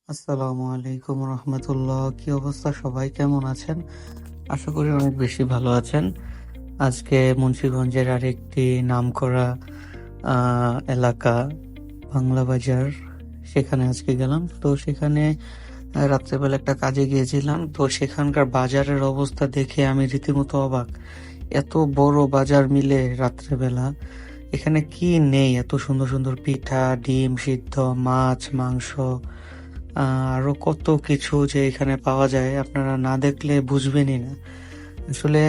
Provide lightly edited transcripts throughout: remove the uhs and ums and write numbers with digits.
আসসালামু আলাইকুম রহমতুল্লাহ। কি অবস্থা, সবাই কেমন আছেন? আশা করি অনেক বেশি ভালো আছেন। আজকে মুন্সিগঞ্জের আরেকটি নামকরা এলাকা বাংলা বাজার, সেখানে আজকে গেলাম। তো সেখানে রাত্রেবেলা একটা কাজে গিয়েছিলাম। তো সেখানকার বাজারের অবস্থা দেখে আমি রীতিমতো অবাক। এত বড় বাজার মিলে রাত্রেবেলা এখানে কি নেই? এত সুন্দর সুন্দর পিঠা, ডিম সিদ্ধ, মাছ, মাংস, আরো কত কিছু যে এখানে পাওয়া যায়, আপনারা না দেখলে বুঝবেনই না। আসলে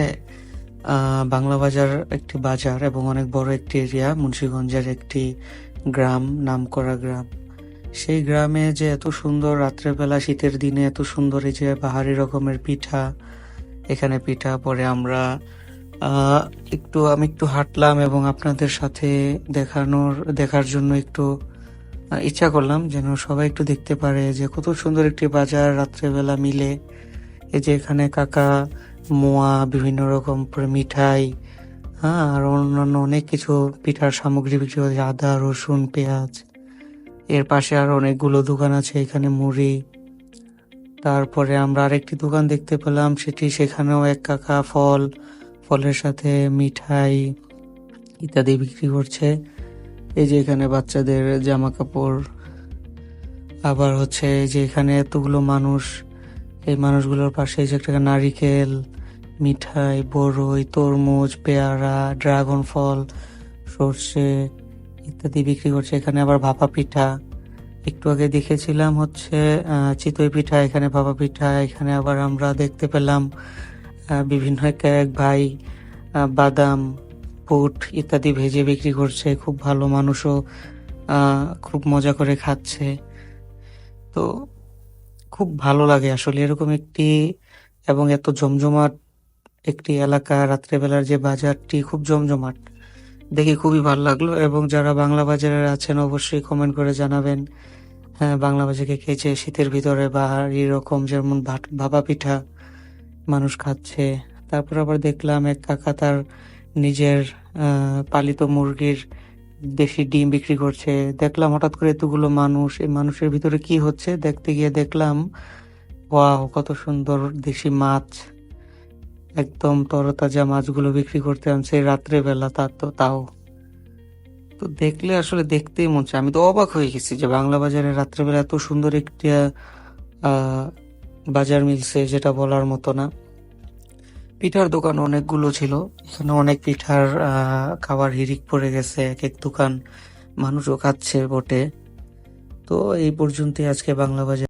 বাংলা বাজার একটি বাজার এবং অনেক বড় একটি এরিয়া, মুন্সিগঞ্জের একটি গ্রাম, নামকরা গ্রাম। সেই গ্রামে যে এত সুন্দর রাত্রেবেলা শীতের দিনে এত সুন্দর এই যে বাহারি রকমের পিঠা, এখানে পিঠা পরে আমরা আহ আমি একটু হাঁটলাম এবং আপনাদের সাথে দেখার জন্য একটু ইচ্ছা করলাম, যেন সবাই একটু দেখতে পারে যে কত সুন্দর একটি বাজার রাত্রেবেলা মিলে। এই যে এখানে কাকা মোয়া, বিভিন্ন রকম মিঠাই, হ্যাঁ, আর অন্যান্য অনেক কিছু পিঠার সামগ্রী বিক্রি হচ্ছে, আদা, রসুন, পেঁয়াজ। এর পাশে আর অনেকগুলো দোকান আছে, এখানে মুড়ি। তারপরে আমরা আরেকটি দোকান দেখতে পেলাম, সেখানেও এক কাকা ফলের সাথে মিঠাই ইত্যাদি বিক্রি করছে। এই যে এখানে বাচ্চাদের জামা কাপড়, আবার হচ্ছে এই যে এখানে এতগুলো মানুষ, এই মানুষগুলোর পাশে এই যে একটা নারিকেল, মিঠাই, বড়ই, তরমুজ, পেয়ারা, ড্রাগন ফল, সর্ষে ইত্যাদি বিক্রি করছে। এখানে আবার ভাপা পিঠা, একটু আগে দেখেছিলাম হচ্ছে চিতই পিঠা, এখানে ভাপা পিঠা। এখানে আবার আমরা দেখতে পেলাম বিভিন্ন কেক, ভাই বাদাম, বুট ইত্যাদি ভেজে বিক্রি করছে। খুব ভালো, মানুষও খুব মজা করে খাচ্ছে। তো খুব ভালো লাগে আসলে এরকম একটি এবং এত জমজমাট একটি এলাকা। রাত্রেবেলার যে বাজারটি খুব জমজমাট, দেখে খুবই ভালো লাগলো। এবং যারা বাংলা বাজারে আছেন অবশ্যই কমেন্ট করে জানাবেন, হ্যাঁ, বাংলা বাজারে খেয়েছে শীতের ভিতরে বা এরকম যেমন ভাপা পিঠা মানুষ খাচ্ছে। তারপর আবার দেখলাম এক কাকা তার নিজের পালিত মুরগির দেশি ডিম বিক্রি করছে। দেখলাম হঠাৎ করে এতগুলো মানুষ, এই মানুষের ভিতরে কি হচ্ছে দেখতে গিয়ে দেখলাম, ওয়াও, কত সুন্দর দেশি মাছ, একদম তরতাজা মাছগুলো বিক্রি করতে আনছে রাত্রেবেলা। তাও তো দেখলে আসলে দেখতেই মন চায়। আমি তো অবাক হয়ে গেছি যে বাংলা বাজারে রাত্রেবেলা এত সুন্দর একটি আহ বাজার মিলছে, যেটা বলার মতো না। পিঠার দোকান অনেকগুলো ছিল, এখানে অনেক পিঠার খাবার হিড়িক পড়ে গেছে, এক এক দোকান মানুষও খাচ্ছে বটে। তো এই পর্যন্তই আজকে বাংলা বাজার।